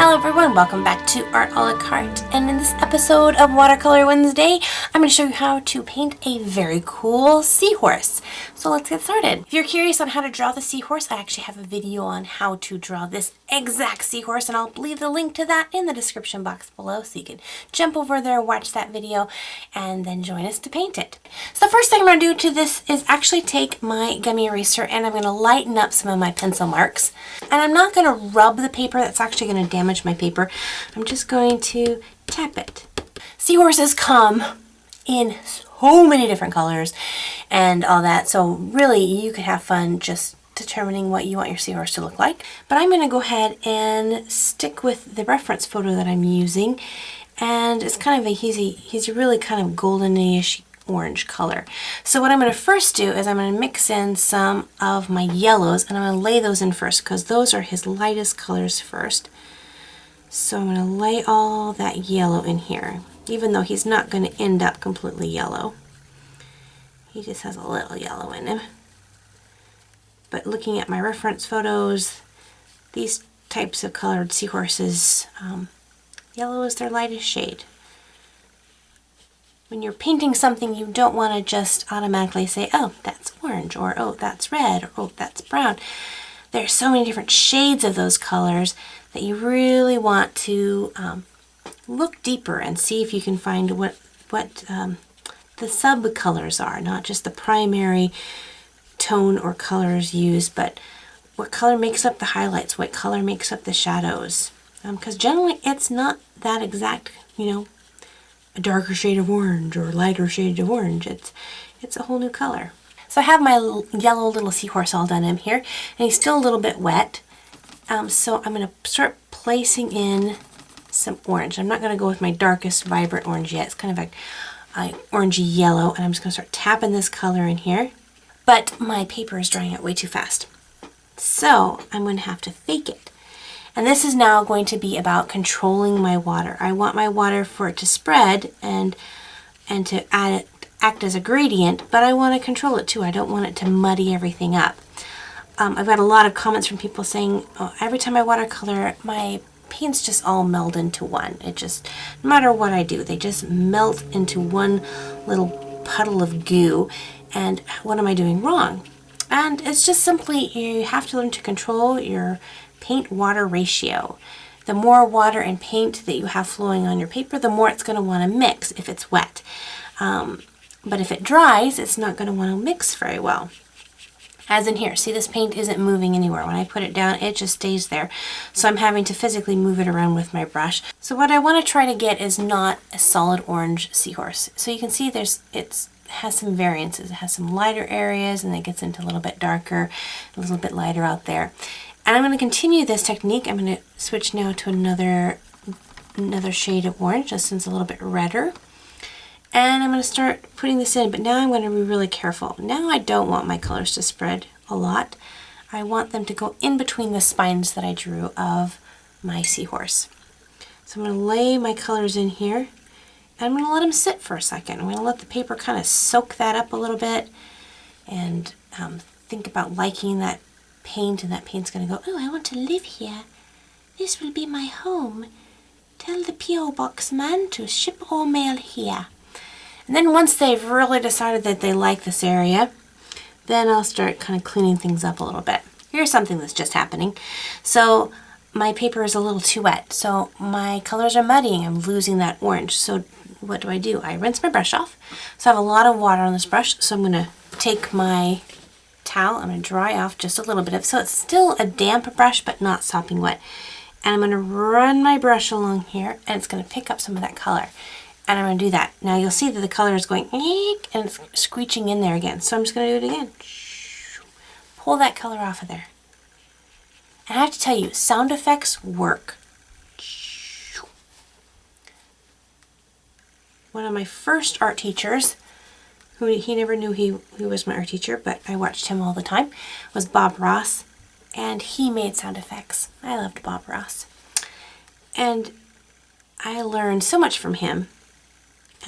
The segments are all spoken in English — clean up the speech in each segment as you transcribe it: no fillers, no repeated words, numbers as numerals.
Hello everyone, welcome back to Art a la Carte, and in this episode of Watercolor Wednesday, I'm going to show you how to paint a very cool seahorse. So let's get started. If you're curious on how to draw the seahorse, I actually have a video on how to draw this exact seahorse, and I'll leave the link to that in the description box below so you can jump over there, watch that video, and then join us to paint it. So the first thing I'm going to do to this is actually take my gummy eraser and I'm going to lighten up some of my pencil marks. And I'm not going to rub the paper, that's actually going to damage my paper. I'm just going to tap it. Seahorses come in so many different colors and all that, so really you could have fun just determining what you want your seahorse to look like. But I'm going to go ahead and stick with the reference photo that I'm using, and it's kind of a, he's a really kind of goldenish orange color. So what I'm going to first do is I'm going to mix in some of my yellows, and I'm going to lay those in first because those are his lightest colors first. So I'm going to lay all that yellow in here, even though he's not going to end up completely yellow. He just has a little yellow in him. But looking at my reference photos, these types of colored seahorses, yellow is their lightest shade. When you're painting something, you don't want to just automatically say, oh, that's orange, or oh, that's red, or oh, that's brown. There's so many different shades of those colors that you really want to look deeper and see if you can find what the sub-colors are, not just the primary tone or colors used, but what color makes up the highlights, what color makes up the shadows. Because generally it's not that exact, you know, a darker shade of orange or lighter shade of orange. It's a whole new color. So I have my yellow little seahorse all done in here, and he's still a little bit wet. So I'm going to start placing in some orange. I'm not going to go with my darkest vibrant orange yet. It's kind of like orangey yellow, and I'm just going to start tapping this color in here. But my paper is drying out way too fast. So I'm going to have to fake it. And this is now going to be about controlling my water. I want my water for it to spread and to act as a gradient, but I want to control it too. I don't want it to muddy everything up. I've got a lot of comments from people saying, oh, every time I watercolor, my paints just all meld into one. It just, no matter what I do, they just melt into one little puddle of goo. And what am I doing wrong? And it's just simply, you have to learn to control your paint-water ratio. The more water and paint that you have flowing on your paper, the more it's going to want to mix if it's wet. But if it dries, it's not going to want to mix very well. As in here, see, this paint isn't moving anywhere. When I put it down, it just stays there. So I'm having to physically move it around with my brush. So what I want to try to get is not a solid orange seahorse. So you can see it has some variances. It has some lighter areas, and it gets into a little bit darker, a little bit lighter out there. And I'm going to continue this technique. I'm going to switch now to another shade of orange, just since it's a little bit redder. And I'm going to start putting this in, but now I'm going to be really careful. Now I don't want my colors to spread a lot. I want them to go in between the spines that I drew of my seahorse. So I'm going to lay my colors in here, and I'm going to let them sit for a second. I'm going to let the paper kind of soak that up a little bit, and think about liking that paint, and that paint's going to go, oh, I want to live here. This will be my home. Tell the P.O. Box man to ship all mail here. And then once they've really decided that they like this area, then I'll start kind of cleaning things up a little bit. Here's something that's just happening. So my paper is a little too wet, so my colors are muddying. I'm losing that orange. So what do? I rinse my brush off. So I have a lot of water on this brush, so I'm going to take my towel, I'm going to dry off just a little bit of, so it's still a damp brush but not sopping wet. And I'm going to run my brush along here, and it's going to pick up some of that color. And I'm going to do that. Now you'll see that the color is going eek, and it's screeching in there again. So I'm just going to do it again. Pull that color off of there. And I have to tell you, sound effects work. One of my first art teachers, who he never knew he was my art teacher, but I watched him all the time, was Bob Ross. And he made sound effects. I loved Bob Ross. And I learned so much from him.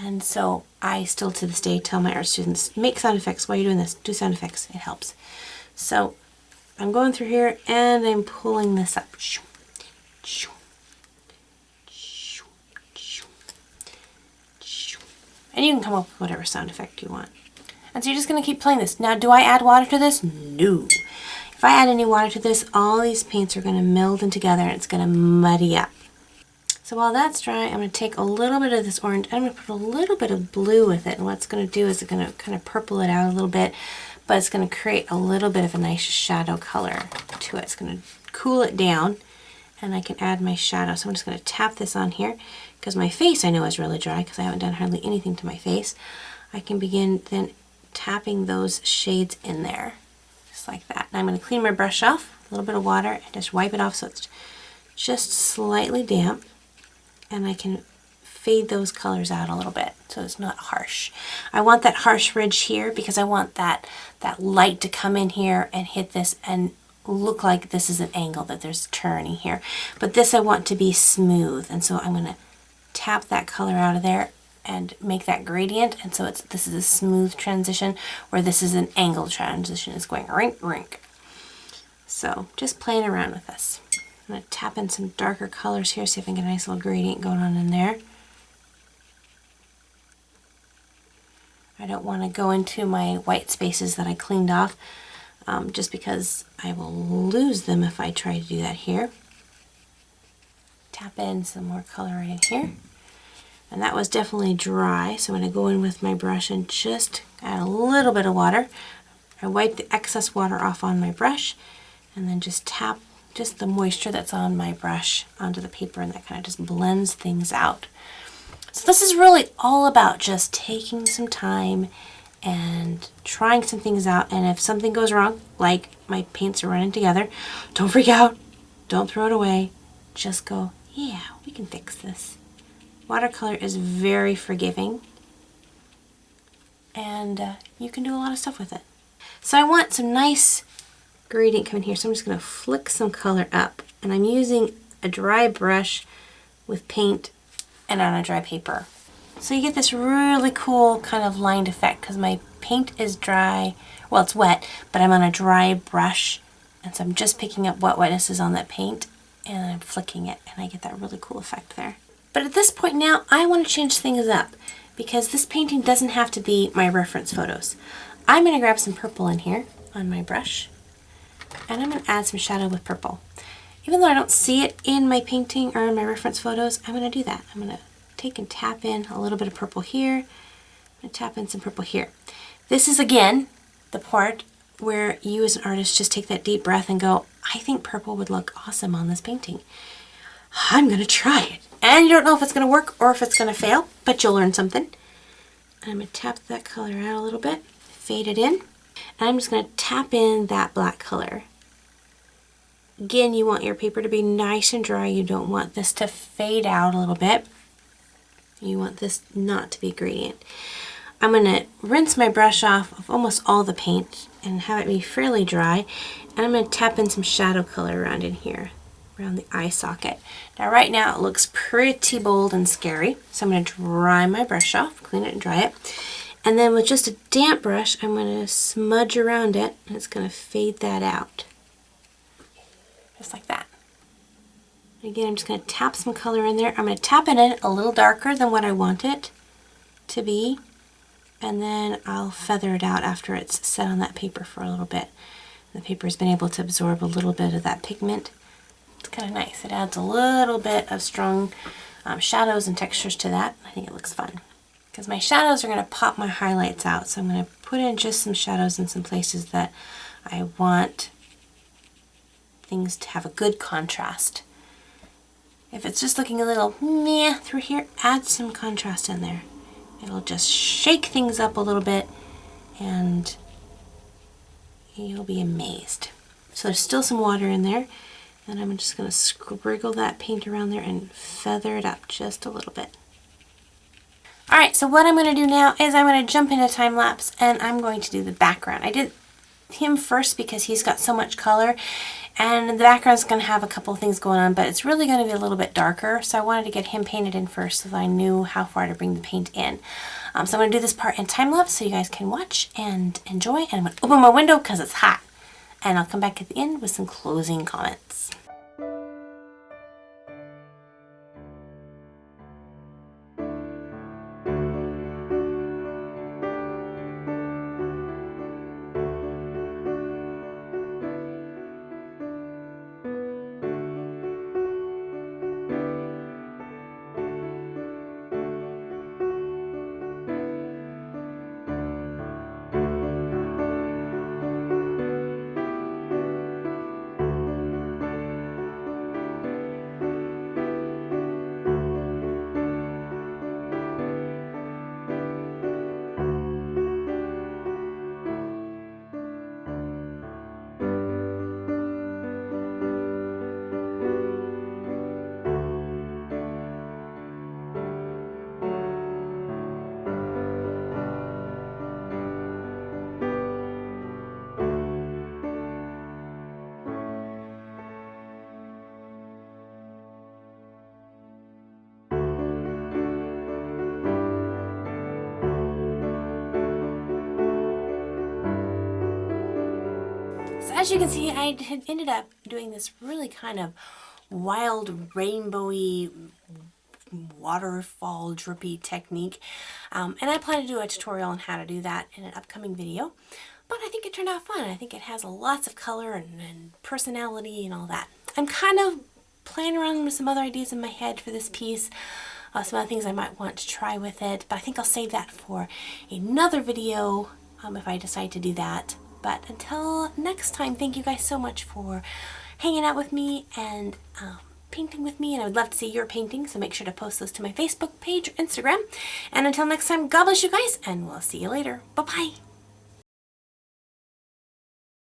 And so I still to this day tell my art students, make sound effects while you're doing this. Do sound effects. It helps. So I'm going through here and I'm pulling this up. And you can come up with whatever sound effect you want. And so you're just going to keep playing this. Now, do I add water to this? No. If I add any water to this, all these paints are going to meld in together and it's going to muddy up. So while that's dry, I'm going to take a little bit of this orange and I'm going to put a little bit of blue with it. And what it's going to do is it's going to kind of purple it out a little bit, but it's going to create a little bit of a nice shadow color to it. It's going to cool it down and I can add my shadow. So I'm just going to tap this on here because my face I know is really dry because I haven't done hardly anything to my face. I can begin then tapping those shades in there, just like that. And I'm going to clean my brush off, a little bit of water, and just wipe it off so it's just slightly damp. And I can fade those colors out a little bit so it's not harsh. I want that harsh ridge here because I want that light to come in here and hit this and look like this is an angle, that there's turning here. But this I want to be smooth, and so I'm going to tap that color out of there and make that gradient, and so this is a smooth transition where this is an angle transition. It's going rink rink. So just playing around with this. I'm going to tap in some darker colors here, see if I can get a nice little gradient going on in there. I don't want to go into my white spaces that I cleaned off just because I will lose them if I try to do that here. Tap in some more color right in here. And that was definitely dry, so I'm going to go in with my brush and just add a little bit of water. I wipe the excess water off on my brush and then just tap just the moisture that's on my brush onto the paper, and that kind of just blends things out. So this is really all about just taking some time and trying some things out, and if something goes wrong, like my paints are running together, don't freak out, don't throw it away, just go, yeah, we can fix this. Watercolor is very forgiving, and you can do a lot of stuff with it. So I want some nice gradient coming here, so I'm just going to flick some color up, and I'm using a dry brush with paint and on a dry paper. So you get this really cool kind of lined effect because my paint is dry, well it's wet, but I'm on a dry brush, and so I'm just picking up what wetness is on that paint and I'm flicking it, and I get that really cool effect there. But at this point now, I want to change things up because this painting doesn't have to be my reference photos. I'm going to grab some purple in here on my brush, and I'm going to add some shadow with purple. Even though I don't see it in my painting or in my reference photos, I'm going to do that. I'm going to take and tap in a little bit of purple here. I'm going to tap in some purple here. This is, again, the part where you as an artist just take that deep breath and go, I think purple would look awesome on this painting. I'm going to try it. And you don't know if it's going to work or if it's going to fail, but you'll learn something. I'm going to tap that color out a little bit, fade it in, and I'm just going to tap in that black color. Again, you want your paper to be nice and dry. You don't want this to fade out a little bit. You want this not to be a gradient. I'm going to rinse my brush off of almost all the paint and have it be fairly dry. And I'm going to tap in some shadow color around in here, around the eye socket. Now right now it looks pretty bold and scary. So I'm going to dry my brush off, clean it and dry it. And then with just a damp brush, I'm going to smudge around it and it's going to fade that out. Just like that. Again, I'm just going to tap some color in there. I'm going to tap it in a little darker than what I want it to be, and then I'll feather it out after it's set on that paper for a little bit. The paper's been able to absorb a little bit of that pigment. It's kind of nice. It adds a little bit of strong shadows and textures to that. I think it looks fun. Because my shadows are going to pop my highlights out, so I'm going to put in just some shadows in some places that I want things to have a good contrast. If it's just looking a little meh through here, add some contrast in there. It'll just shake things up a little bit and you'll be amazed. So there's still some water in there, and I'm just going to scriggle that paint around there and feather it up just a little bit. Alright, so what I'm going to do now is I'm going to jump into time lapse and I'm going to do the background. I did him first because he's got so much color, and the background's going to have a couple of things going on, but it's really going to be a little bit darker, so I wanted to get him painted in first so that I knew how far to bring the paint in. So I'm going to do this part in time lapse so you guys can watch and enjoy, and I'm going to open my window because it's hot, and I'll come back at the end with some closing comments. So as you can see, I had ended up doing this really kind of wild rainbowy waterfall drippy technique, and I plan to do a tutorial on how to do that in an upcoming video, but I think it turned out fun. I think it has lots of color and personality and all that. I'm kind of playing around with some other ideas in my head for this piece, some other things I might want to try with it, but I think I'll save that for another video if I decide to do that. But until next time, thank you guys so much for hanging out with me and painting with me, and I would love to see your paintings, so make sure to post those to my Facebook page or Instagram. And until next time, God bless you guys, and we'll see you later. Bye-bye.